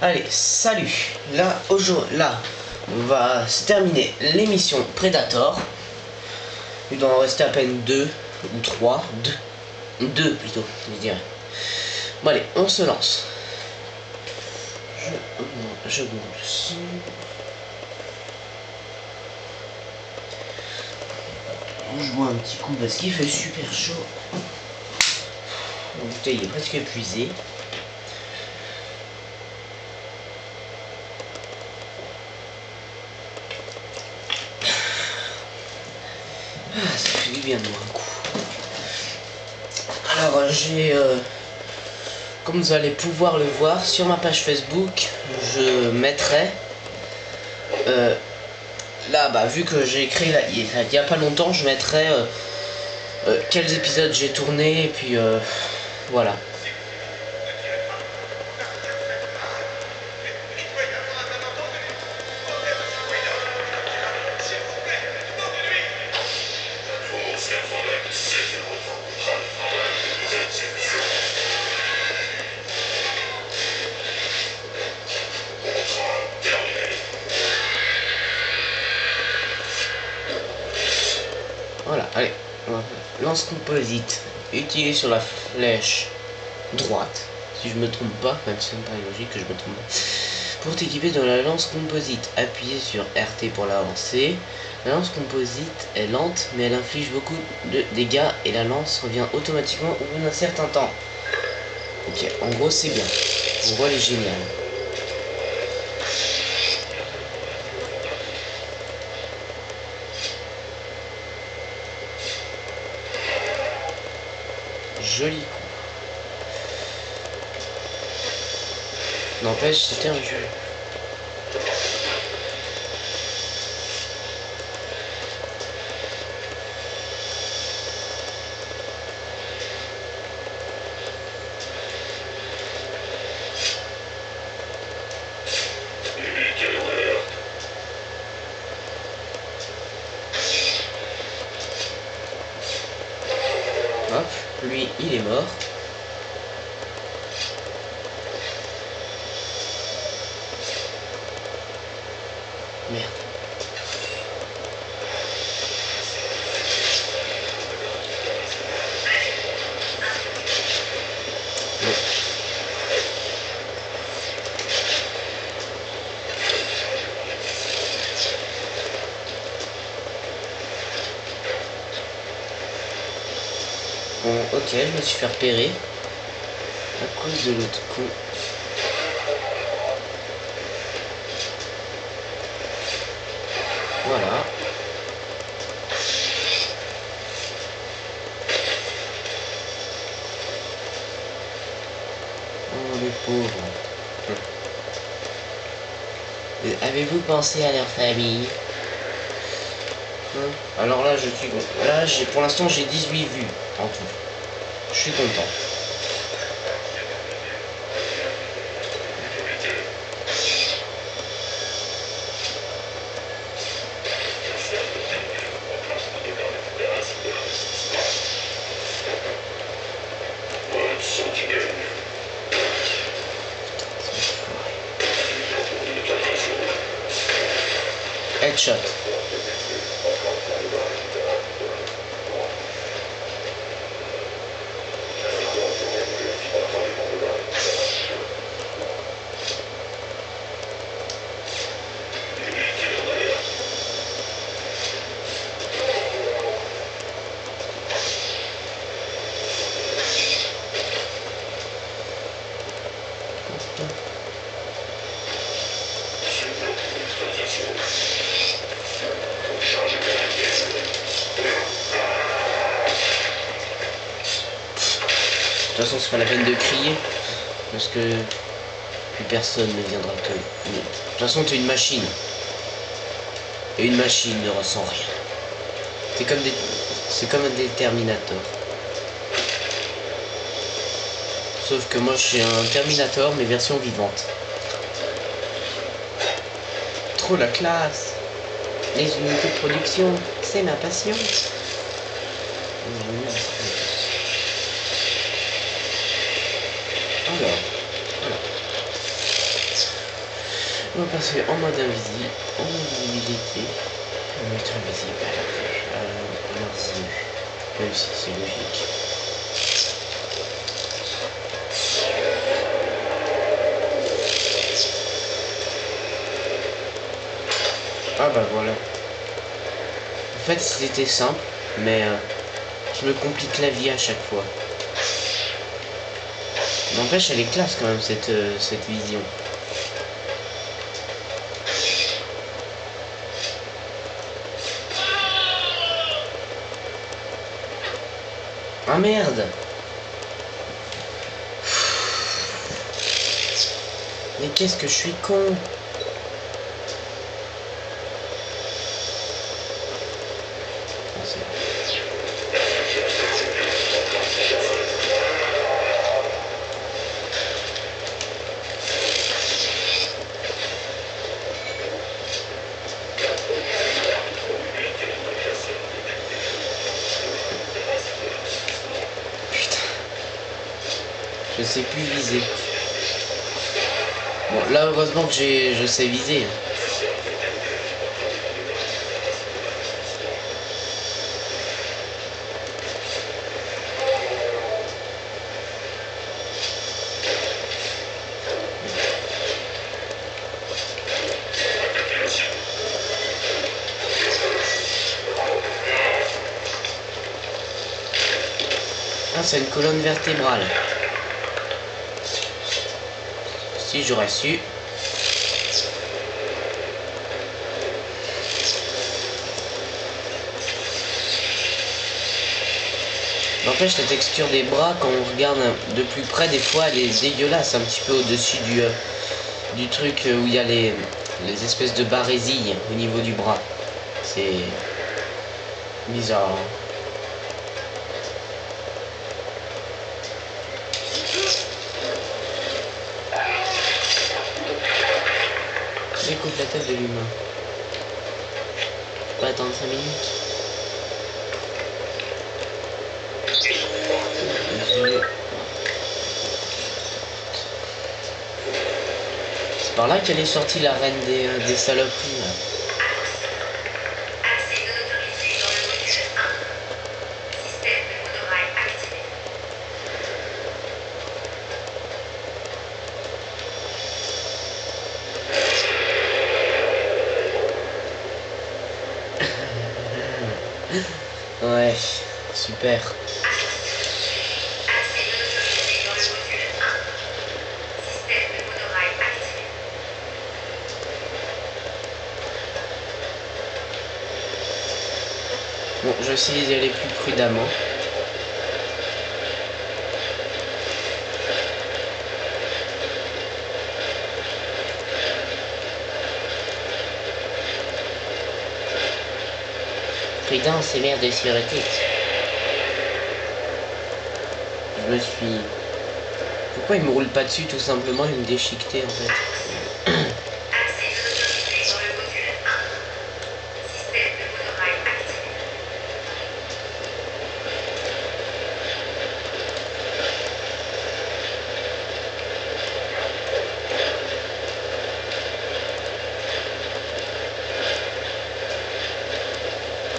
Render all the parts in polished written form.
Allez, salut. Là, aujourd'hui, là, on va se terminer l'émission Predator. Il doit en rester à peine 2 ou 3, 2 plutôt, je dirais. Bon allez, on se lance. Je monte le son. Je bois un petit coup parce qu'il fait super chaud. Mon bouteille est presque épuisée. Ah, ça fait du bien de boire un coup. Alors j'ai, comme vous allez pouvoir le voir sur ma page Facebook, je mettrai là, bah vu que j'ai créé là, il y a pas longtemps, je mettrai quels épisodes j'ai tourné et puis voilà. Voilà, allez, lance composite, utilisé sur la flèche droite, si je me trompe pas, même si c'est pas logique que je me trompe pas. Pour t'équiper de la lance composite, appuyez sur RT pour l'avancer. La lance composite est lente, mais elle inflige beaucoup de dégâts et la lance revient automatiquement au bout d'un certain temps. Ok, en gros c'est bien. On voit, elle est géniale. Joli coup. N'empêche, c'était un jeu. Hop, lui il est mort. Merde. Bon, ok, je me suis fait repérer à cause de l'autre con. Voilà. Oh, les pauvres. Avez-vous pensé à leur famille? Alors là, je suis... Là, pour l'instant, j'ai 18 vues en tout. Je suis content. Headshot. De toute façon, c'est pas la peine de crier, parce que plus personne ne viendra te... De toute façon, t'es une machine. Et une machine ne ressent rien. C'est comme un Terminator. Sauf que moi, je suis un Terminator, mais version vivante. Trop la classe. Les unités de production, c'est ma passion. Alors, voilà. On va passer en mode invisible, en invisibilité. On va être invisible à leurs yeux. Même si c'est logique. Ah bah voilà. En fait c'était simple, mais je me complique la vie à chaque fois. N'empêche, elle est classe quand même cette vision. Ah merde! Mais qu'est-ce que je suis con! Je sais plus viser. Bon, là, heureusement que je sais viser. Ah, c'est une colonne vertébrale. Si j'aurais su. N'empêche, la texture des bras, quand on regarde de plus près, des fois, elle est dégueulasse, un petit peu au-dessus du truc où il y a les espèces de barésilles au niveau du bras. C'est bizarre. Découpe la tête de l'humain. Pas attendre 5 minutes. C'est par là qu'elle est sortie, la reine des saloperies là. Ouais, super. Bon, je vais essayer d'y aller plus prudemment. Prudence et mère de sûreté. Je me suis... Pourquoi il me roule pas dessus tout simplement, il me déchiquetait en fait.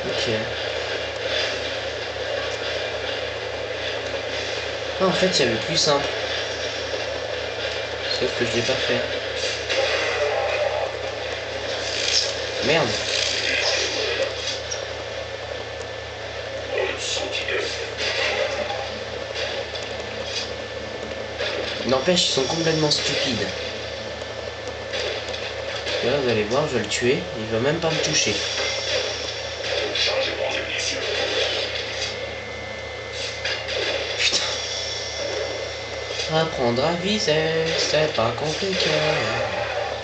Ok. Ah, en fait, il y avait plus simple. Sauf que je l'ai pas fait. Merde. N'empêche, ils sont complètement stupides. Et là, vous allez voir, je vais le tuer. Il va même pas me toucher. Putain. Apprendre à viser, c'est pas compliqué.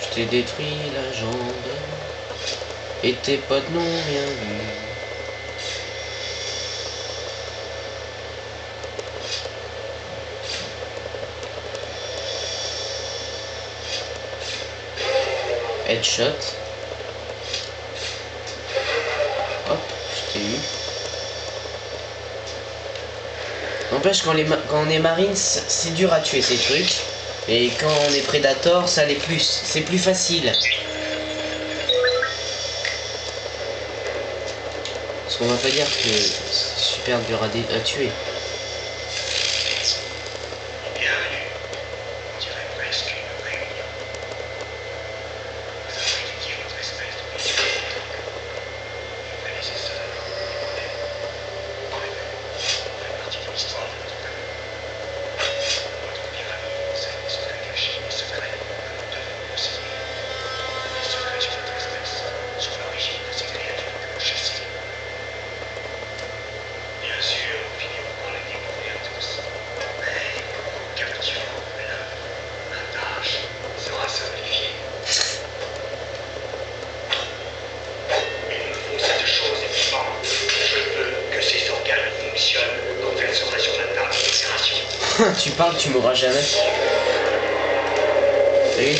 Je t'ai détruit la jambe. Et tes potes n'ont rien vu. Headshot. Hop, je t'ai eu. N'empêche, quand on est marine, c'est dur à tuer ces trucs. Et quand on est Predator, ça l'est plus. C'est plus facile. Parce qu'on va pas dire que c'est super dur à tuer. Tu parles, tu mourras jamais. Oui.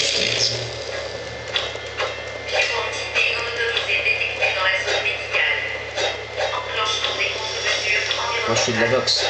Moi je fais de la boxe.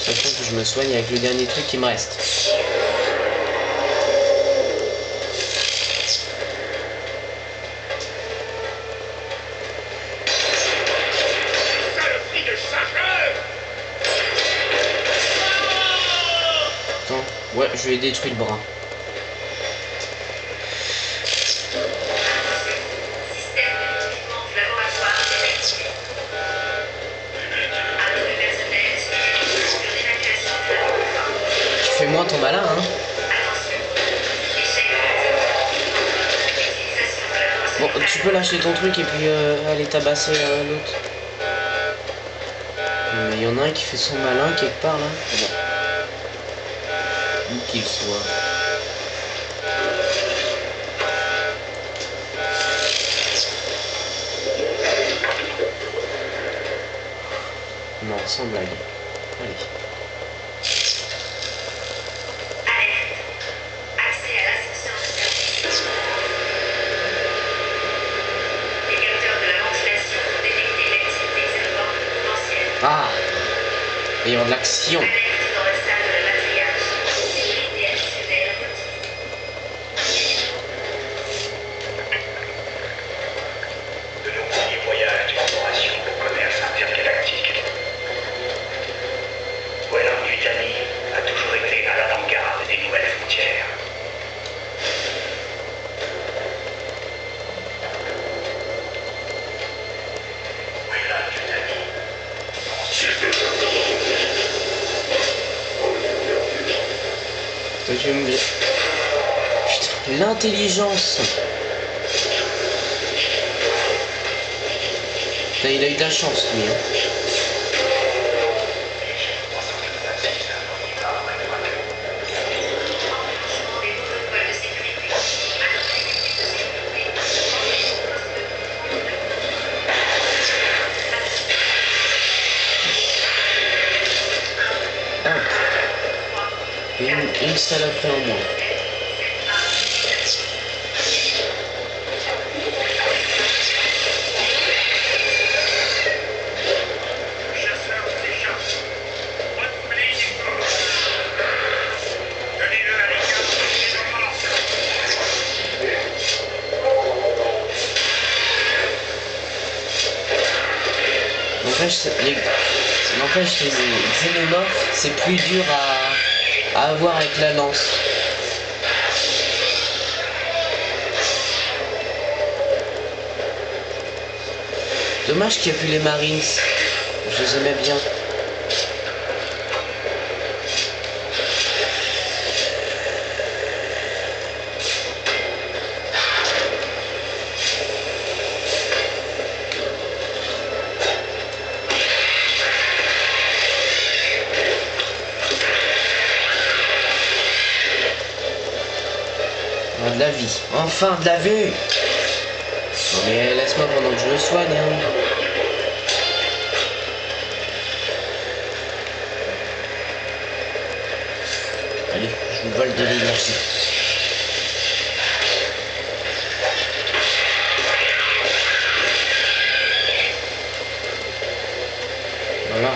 Sachant que je me soigne avec le dernier truc qui me reste. Attends, ouais, je lui ai détruit le bras. Fais-moi ton malin, hein. Bon, tu peux lâcher ton truc et puis aller tabasser l'autre. Mais il y en a un qui fait son malin quelque part là. Bon. Où qu'il soit. Non, sans blague. Allez. Ah, il y a de l'action. Putain, l'intelligence. Putain, il a eu de la chance, lui. Hein. Une saloperie en moins. N'empêche, les xénomorphes, c'est plus dur à avoir avec la lance. Dommage qu'il n'y a plus les Marines. Je les aimais bien. la vie. Enfin de la vue. Non mais laisse-moi pendant que je le soigne. Hein. Allez, je vous vole de l'énergie. Voilà.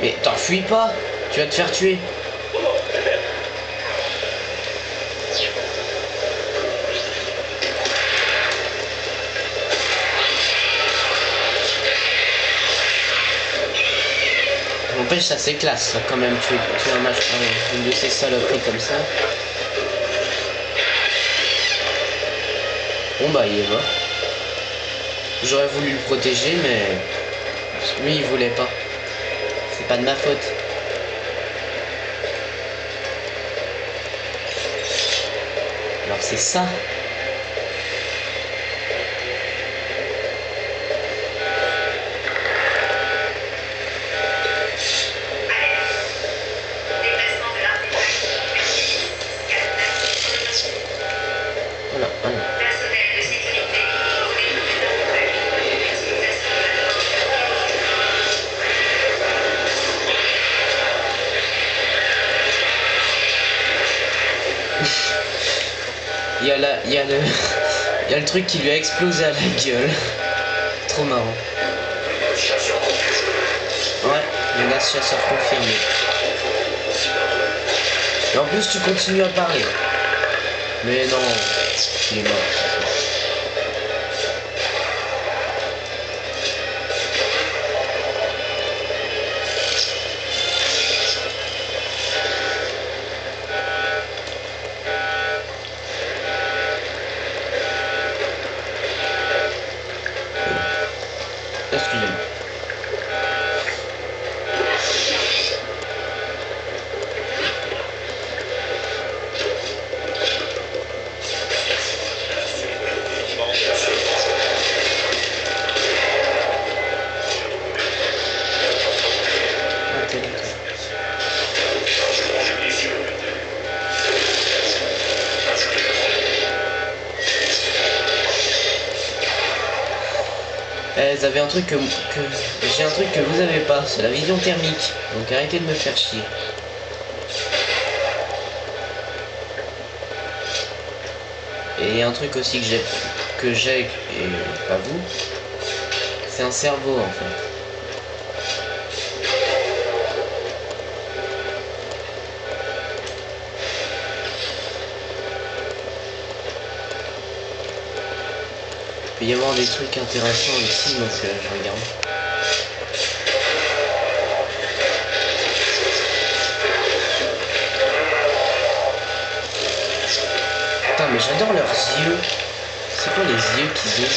Mais t'enfuis pas, tu vas te faire tuer. N'empêche, ça c'est classe, ça quand même tuer un match, une de ces saloperies comme ça. Bon bah il est mort. J'aurais voulu le protéger mais lui il voulait pas. C'est pas de ma faute. Alors c'est ça. Voilà, voilà. Il y a le truc qui lui a explosé à la gueule. Trop marrant. Ouais, menace chasseur confirmé. Et en plus tu continues à parler. Mais non, il est mort. Excusez-moi. Vous avez un truc j'ai un truc que vous avez pas, c'est la vision thermique. Donc arrêtez de me faire chier. Et il y a un truc aussi que j'ai et pas vous, c'est un cerveau en fait. Il peut y avoir des trucs intéressants ici, donc je regarde. Putain, mais j'adore leurs yeux. C'est quoi les yeux qu'ils ont?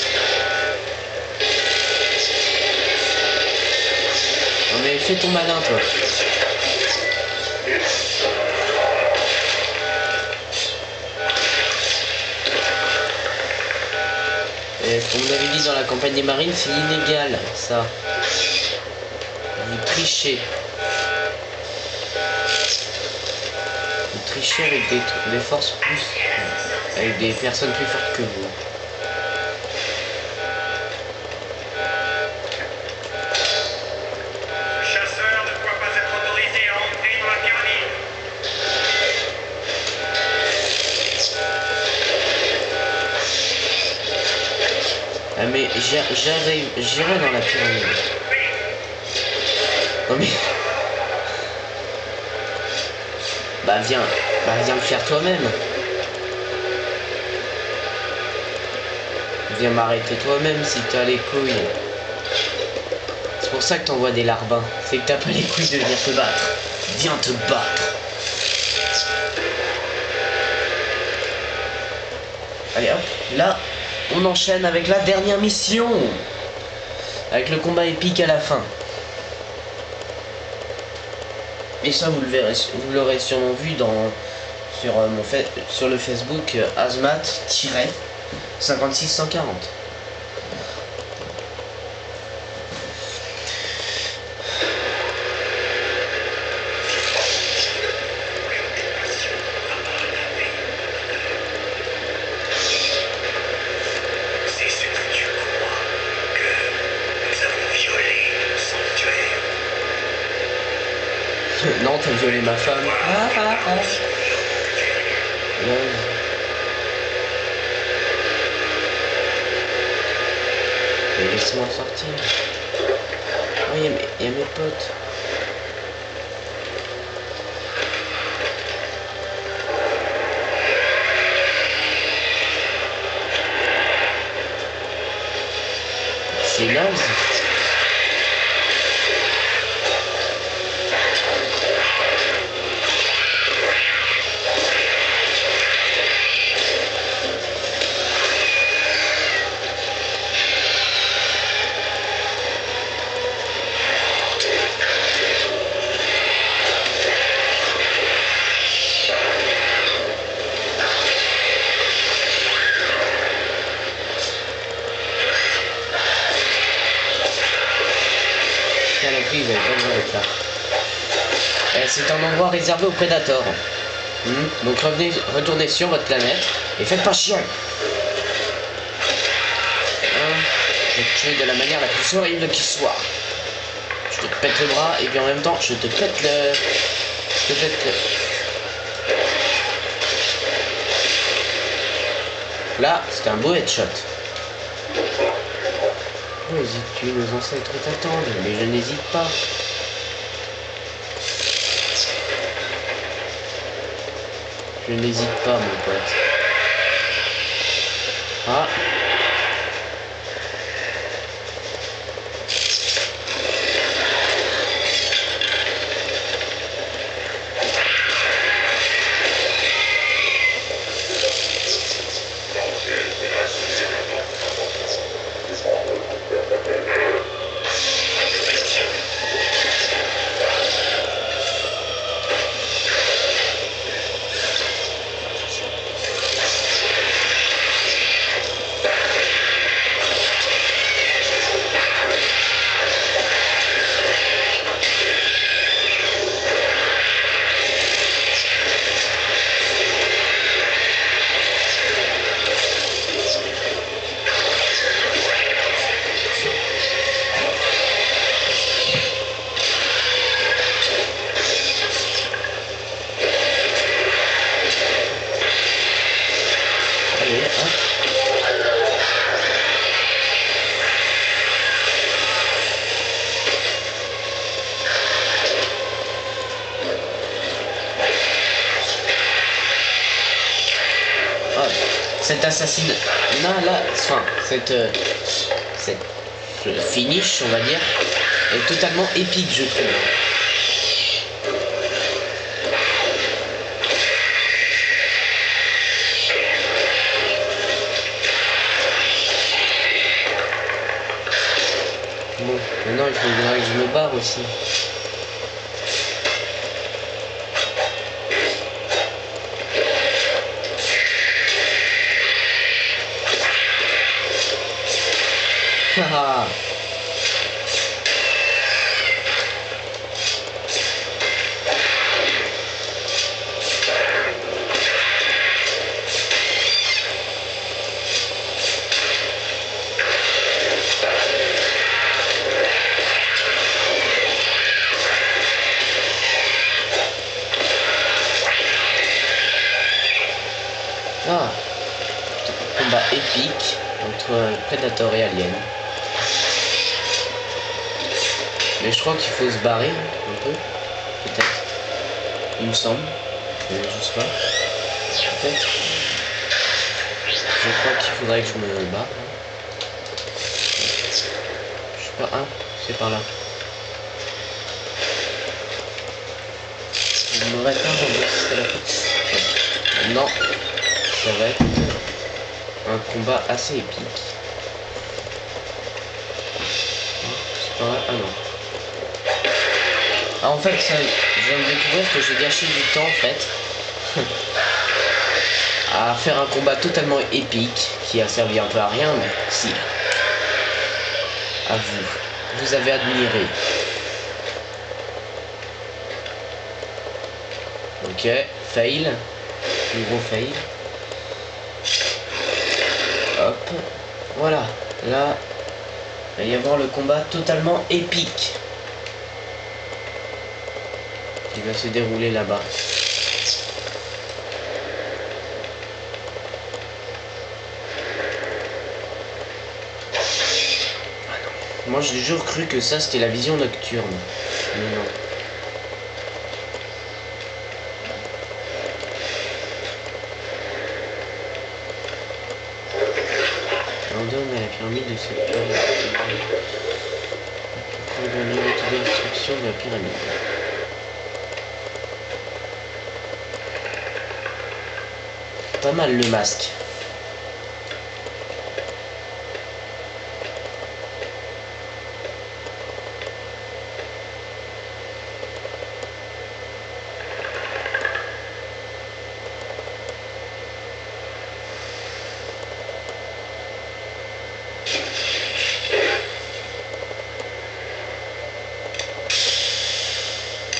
Non mais fais ton malin toi. Et comme on avait dit dans la campagne des marines, c'est illégal, ça. Vous trichez. Vous trichez avec des forces plus... avec des personnes plus fortes que vous. Le chasseur ne doit pas être autorisé à entrer dans la pyramide. Ah mais j'irai dans la pyramide. Non mais... Bah viens le faire toi-même. Viens m'arrêter toi-même si t'as les couilles. C'est pour ça que t'envoies des larbins. C'est que t'as pas les couilles de venir te battre. Viens te battre. Allez hop, là, on enchaîne avec la dernière mission. avec le combat épique à la fin. Et ça vous le verrez, vous l'aurez sûrement vu sur le Facebook Azmat-56140. C'est ce que tu crois, que nous avons violé le sanctuaire. Non, t'as violé ma femme. Love. Mais laisse-moi sortir. Oh, y a mes potes. C'est naze. Vous avez pas besoin d'être là. C'est un endroit réservé aux prédateurs. Donc retournez sur votre planète et faites pas chiant. Je vais te tuer de la manière la plus horrible qui soit. Je te pète le bras et puis en même temps je te pète le... Là, c'était un beau headshot. Oh, hésites-tu, nos ancêtres t'attendent, mais je n'hésite pas. Je n'hésite pas, mon pote. Ah. Cet assassinat là, enfin, cette finish, on va dire, est totalement épique, je trouve. Bon, maintenant il faudrait que je me barre aussi. Haha. Ah, combat épique entre Predator et Alien. Mais je crois qu'il faut se barrer un peu, peut-être. Il me semble. Je sais pas. Peut-être. Je crois qu'il faudrait que je me barre. Je sais pas. Ah, c'est par là. Je me répète, c'était la fin. Non. Ça va être un combat assez épique. Ah non. Ah, en fait, ça, je viens de découvrir que j'ai gâché du temps, en fait. À faire un combat totalement épique, qui a servi un peu à rien, mais si. À vous. Vous avez admiré. Ok, fail. Plus gros fail. Hop. Voilà. Là, il va y avoir le combat totalement épique qui va se dérouler là-bas. Moi j'ai toujours cru que ça c'était la vision nocturne. Mais non. Ordonne à la pyramide de cette pyramide. Pour donner une destruction de la pyramide. Pas mal le masque.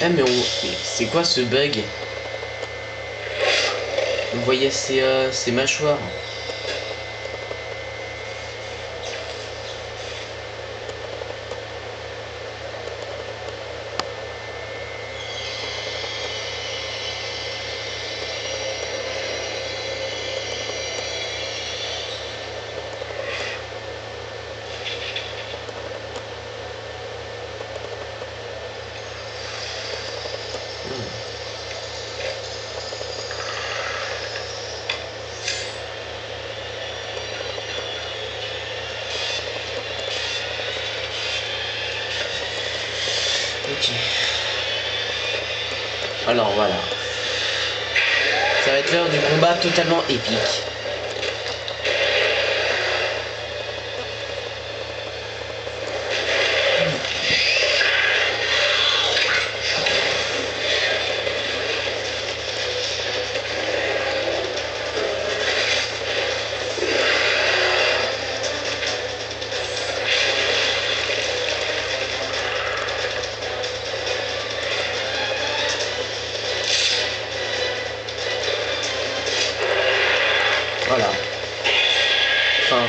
Eh mais c'est quoi ce bug? On voyait ses mâchoires. Ok. Alors voilà. Ça va être l'heure du combat totalement épique. Voilà. Enfin.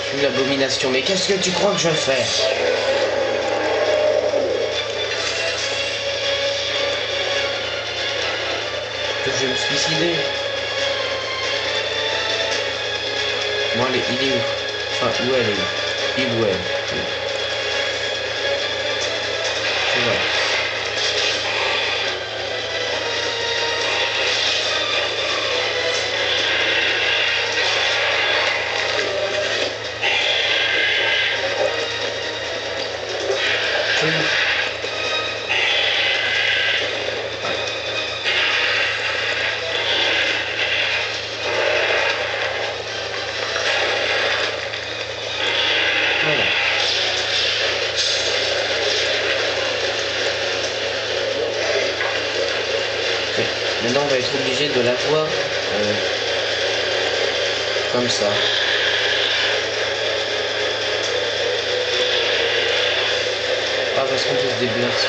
Je suis l'abomination, mais qu'est-ce que tu crois que je fais? Que je vais me suicider? Moi, il est où? Enfin, où elle est? Il ou elle? Voilà. Voilà. Ok. Maintenant, on va être obligé de l'avoir comme ça. Ah, parce qu'on peut se déplacer.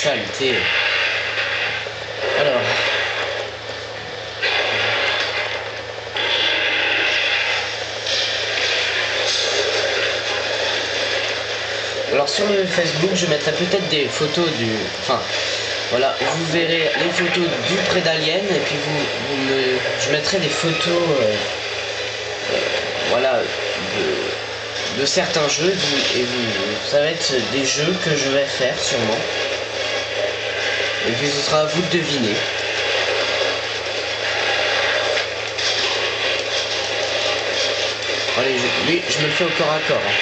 Saleté. Alors. Alors sur le Facebook, je mettrai peut-être des photos du... Enfin, voilà, vous verrez les photos du pré d'Alien et puis je mettrai des photos voilà, de certains jeux ça va être des jeux que je vais faire sûrement. Et puis ce sera à vous de deviner. Allez, lui, je me le fais au corps à corps. Hein.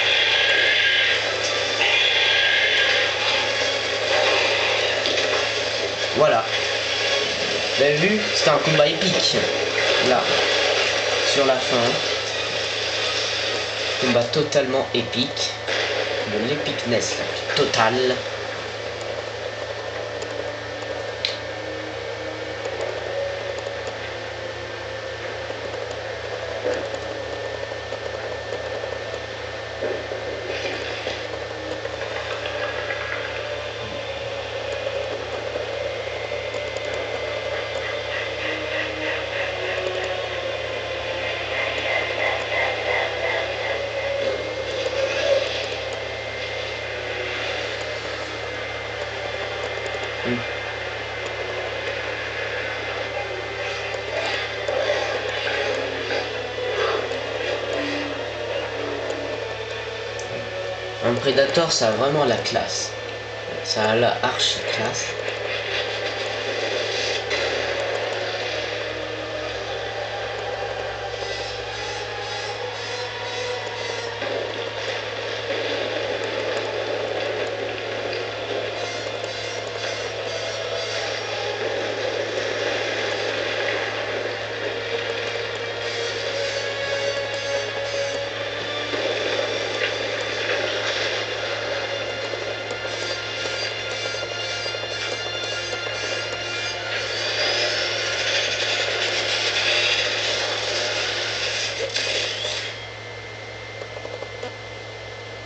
Voilà. Vous avez vu, c'était un combat épique. Là, sur la fin. Combat totalement épique. De l'épicness totale. Un Predator, ça a vraiment la classe. Ça a la archi classe.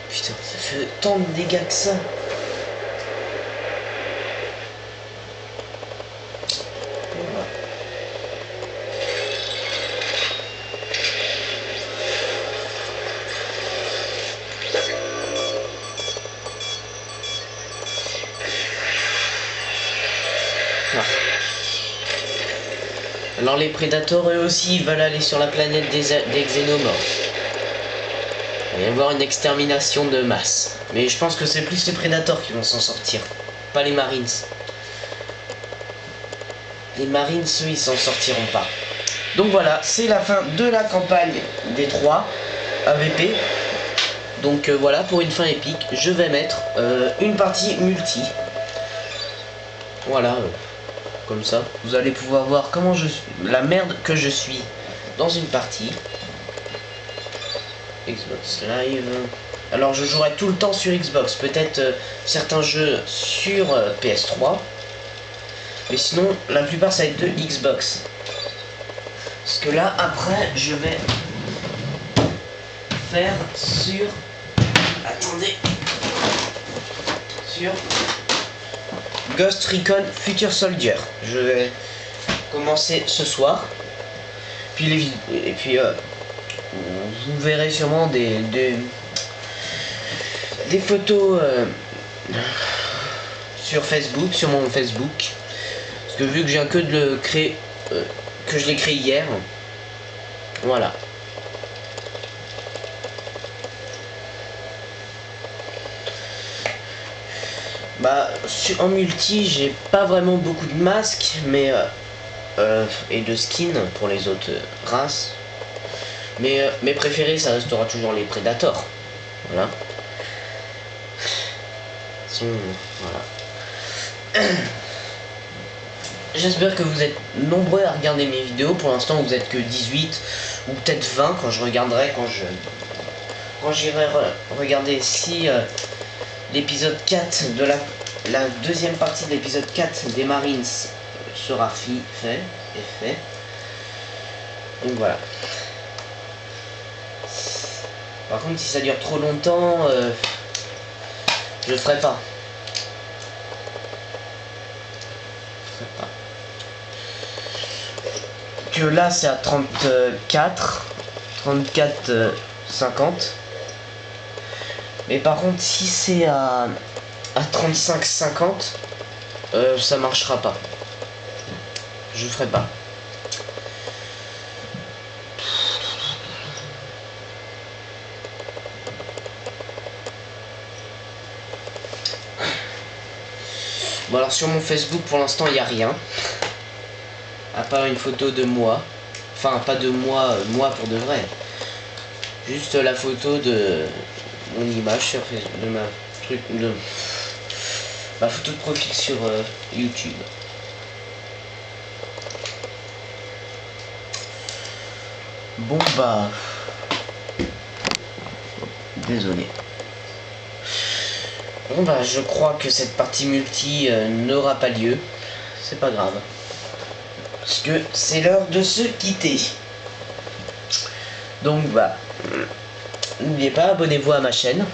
Putain, ça fait tant de dégâts que ça. Voilà. Ah. Alors les prédateurs eux aussi ils veulent aller sur la planète des xénomorphes. Il va y avoir une extermination de masse. Mais je pense que c'est plus les prédateurs qui vont s'en sortir. Pas les marines. Les marines, eux, ils s'en sortiront pas. Donc voilà, c'est la fin de la campagne des 3 AVP. Donc voilà, pour une fin épique, je vais mettre une partie multi. Voilà, comme ça. Vous allez pouvoir voir comment je suis, la merde que je suis dans une partie. Xbox Live. Alors je jouerai tout le temps sur Xbox. Peut-être certains jeux sur PS3. Mais sinon, la plupart ça va être de Xbox. Parce que là, après, je vais faire sur... Attendez. Sur Ghost Recon Future Soldier. Je vais commencer ce soir. Puis et puis vous verrez sûrement des photos sur Facebook, sur mon Facebook. Parce que vu que je viens que de le créer, que je l'ai créé hier, voilà. Bah, en multi, j'ai pas vraiment beaucoup de masques, mais et de skins pour les autres races. Mais mes préférés, ça restera toujours les Predators. Voilà. Voilà. J'espère que vous êtes nombreux à regarder mes vidéos. Pour l'instant, vous êtes que 18 ou peut-être 20 quand je regarderai, quand j'irai regarder si l'épisode 4 de la deuxième partie de l'épisode 4 des Marines sera fait. Donc voilà. Par contre, si ça dure trop longtemps, je le ferai pas. Que là c'est à 34 50, mais par contre si c'est à 35 50, ça marchera pas, je ferai pas. Bon alors sur mon Facebook pour l'instant il n'y a rien. À part une photo de moi. Enfin pas de moi, moi pour de vrai. Juste la photo de mon image sur Facebook, de ma photo de profil sur YouTube. Bon bah désolé. Bon bah je crois que cette partie multi n'aura pas lieu. C'est pas grave. Parce que c'est l'heure de se quitter. Donc bah n'oubliez pas, abonnez-vous à ma chaîne.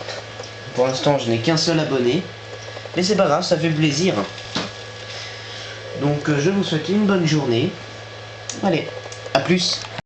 Pour l'instant je n'ai qu'un seul abonné. Mais c'est pas grave, ça fait plaisir. Donc je vous souhaite une bonne journée. Allez, à plus.